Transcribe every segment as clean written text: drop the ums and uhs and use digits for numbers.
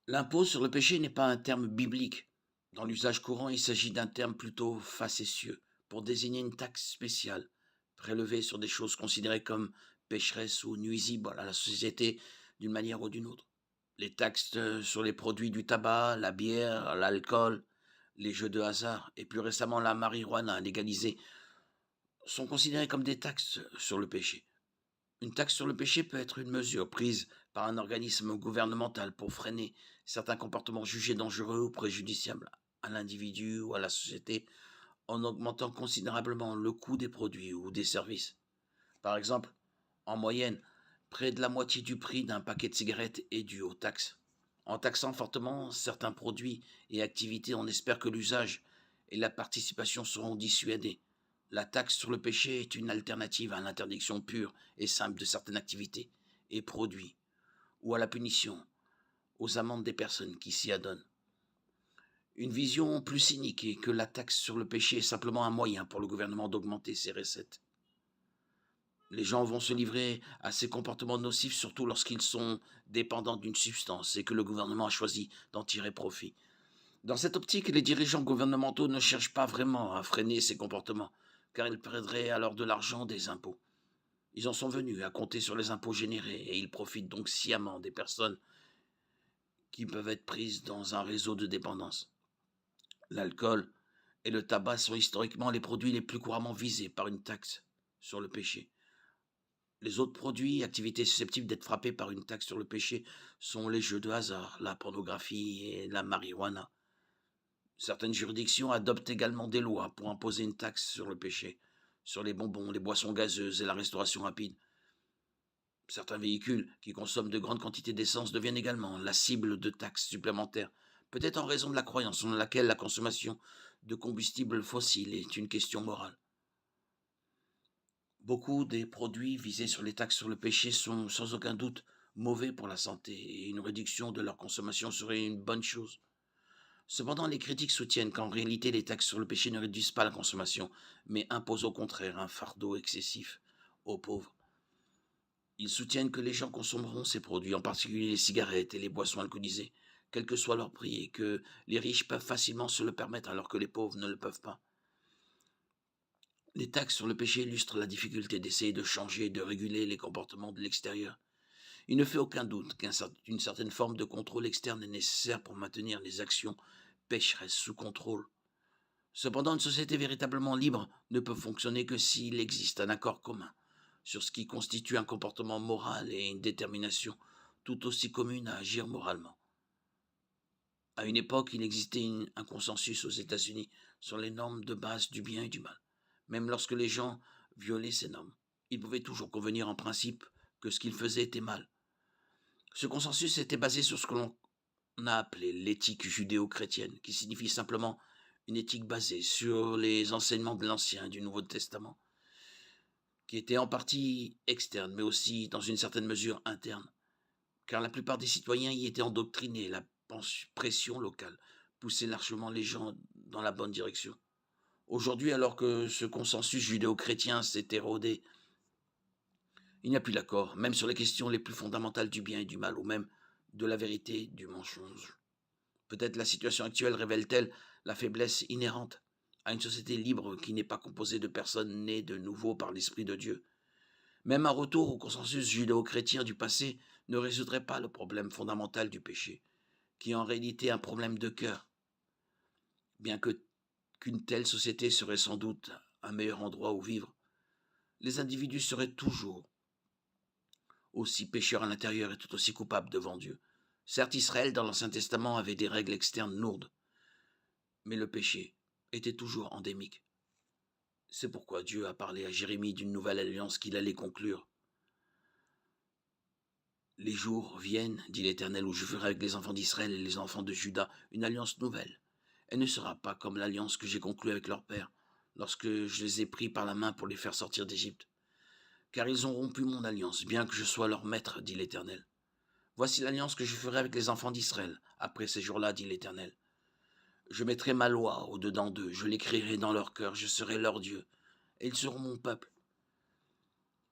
L'impôt sur le péché n'est pas un terme biblique. Dans l'usage courant, il s'agit d'un terme plutôt facétieux pour désigner une taxe spéciale, prélevée sur des choses considérées comme pécheresses ou nuisibles à la société d'une manière ou d'une autre. Les taxes sur les produits du tabac, la bière, l'alcool, les jeux de hasard et plus récemment la marijuana légalisée sont considérées comme des taxes sur le péché. Une taxe sur le péché peut être une mesure prise par un organisme gouvernemental pour freiner certains comportements jugés dangereux ou préjudiciables à l'individu ou à la société en augmentant considérablement le coût des produits ou des services. Par exemple, en moyenne, près de la moitié du prix d'un paquet de cigarettes est dû aux taxes. En taxant fortement certains produits et activités, on espère que l'usage et la participation seront dissuadés. La taxe sur le péché est une alternative à l'interdiction pure et simple de certaines activités et produits, ou à la punition, aux amendes des personnes qui s'y adonnent. Une vision plus cynique est que la taxe sur le péché est simplement un moyen pour le gouvernement d'augmenter ses recettes. Les gens vont se livrer à ces comportements nocifs surtout lorsqu'ils sont dépendants d'une substance et que le gouvernement a choisi d'en tirer profit. Dans cette optique, les dirigeants gouvernementaux ne cherchent pas vraiment à freiner ces comportements, car ils perdraient alors de l'argent des impôts. Ils en sont venus à compter sur les impôts générés et ils profitent donc sciemment des personnes qui peuvent être prises dans un réseau de dépendance. L'alcool et le tabac sont historiquement les produits les plus couramment visés par une taxe sur le péché. Les autres produits, activités susceptibles d'être frappées par une taxe sur le péché sont les jeux de hasard, la pornographie et la marijuana. Certaines juridictions adoptent également des lois pour imposer une taxe sur le péché, sur les bonbons, les boissons gazeuses et la restauration rapide. Certains véhicules qui consomment de grandes quantités d'essence deviennent également la cible de taxes supplémentaires, peut-être en raison de la croyance selon laquelle la consommation de combustibles fossiles est une question morale. Beaucoup des produits visés sur les taxes sur le péché sont sans aucun doute mauvais pour la santé et une réduction de leur consommation serait une bonne chose. Cependant, les critiques soutiennent qu'en réalité les taxes sur le péché ne réduisent pas la consommation, mais imposent au contraire un fardeau excessif aux pauvres. Ils soutiennent que les gens consommeront ces produits, en particulier les cigarettes et les boissons alcoolisées, quel que soit leur prix, et que les riches peuvent facilement se le permettre alors que les pauvres ne le peuvent pas. Les taxes sur le péché illustrent la difficulté d'essayer de changer et de réguler les comportements de l'extérieur. Il ne fait aucun doute qu'une certaine forme de contrôle externe est nécessaire pour maintenir les actions pécheresses sous contrôle. Cependant, une société véritablement libre ne peut fonctionner que s'il existe un accord commun sur ce qui constitue un comportement moral et une détermination tout aussi commune à agir moralement. À une époque, il existait un consensus aux États-Unis sur les normes de base du bien et du mal. Même lorsque les gens violaient ces normes, ils pouvaient toujours convenir en principe que ce qu'ils faisaient était mal. Ce consensus était basé sur ce que l'on a appelé l'éthique judéo-chrétienne, qui signifie simplement une éthique basée sur les enseignements de l'Ancien et du Nouveau Testament, qui était en partie externe, mais aussi dans une certaine mesure interne, car la plupart des citoyens y étaient endoctrinés, la pression locale poussait largement les gens dans la bonne direction. Aujourd'hui, alors que ce consensus judéo-chrétien s'est érodé, il n'y a plus d'accord, même sur les questions les plus fondamentales du bien et du mal, ou même de la vérité du mensonge. Peut-être la situation actuelle révèle-t-elle la faiblesse inhérente à une société libre qui n'est pas composée de personnes nées de nouveau par l'Esprit de Dieu. Même un retour au consensus judéo-chrétien du passé ne résoudrait pas le problème fondamental du péché, qui est en réalité un problème de cœur, bien que qu'une telle société serait sans doute un meilleur endroit où vivre. Les individus seraient toujours aussi pécheurs à l'intérieur et tout aussi coupables devant Dieu. Certes, Israël, dans l'Ancien Testament, avait des règles externes lourdes, mais le péché était toujours endémique. C'est pourquoi Dieu a parlé à Jérémie d'une nouvelle alliance qu'il allait conclure. Les jours viennent, dit l'Éternel, où je ferai avec les enfants d'Israël et les enfants de Juda une alliance nouvelle. Elle ne sera pas comme l'alliance que j'ai conclue avec leur père, lorsque je les ai pris par la main pour les faire sortir d'Égypte. Car ils ont rompu mon alliance, bien que je sois leur maître, dit l'Éternel. Voici l'alliance que je ferai avec les enfants d'Israël, après ces jours-là, dit l'Éternel. Je mettrai ma loi au-dedans d'eux, je l'écrirai dans leur cœur, je serai leur Dieu, et ils seront mon peuple.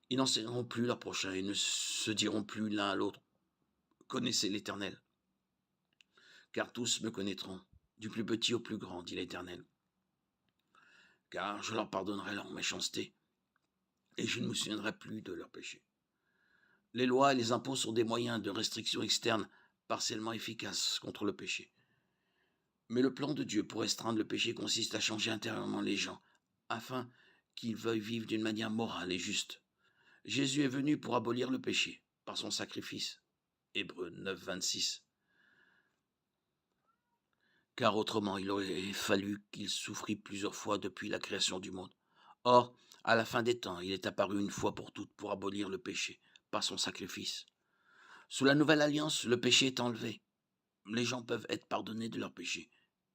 Ils n'enseigneront plus leur prochain et ne se diront plus l'un à l'autre. Connaissez l'Éternel. car tous me connaîtront, du plus petit au plus grand, dit l'Éternel. Car je leur pardonnerai leur méchanceté, et je ne me souviendrai plus de leurs péchés. Les lois et les impôts sont des moyens de restriction externe partiellement efficaces contre le péché. Mais le plan de Dieu pour restreindre le péché consiste à changer intérieurement les gens, afin qu'ils veuillent vivre d'une manière morale et juste. Jésus est venu pour abolir le péché, par son sacrifice. Hébreux 9, 26. Car autrement il aurait fallu qu'il souffrit plusieurs fois depuis la création du monde. Or, à la fin des temps, il est apparu une fois pour toutes pour abolir le péché, par son sacrifice. Sous la nouvelle alliance, le péché est enlevé. Les gens peuvent être pardonnés de leurs péchés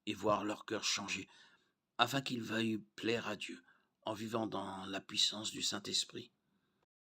et voir leur cœur changer, afin qu'ils veuillent plaire à Dieu en vivant dans la puissance du Saint-Esprit.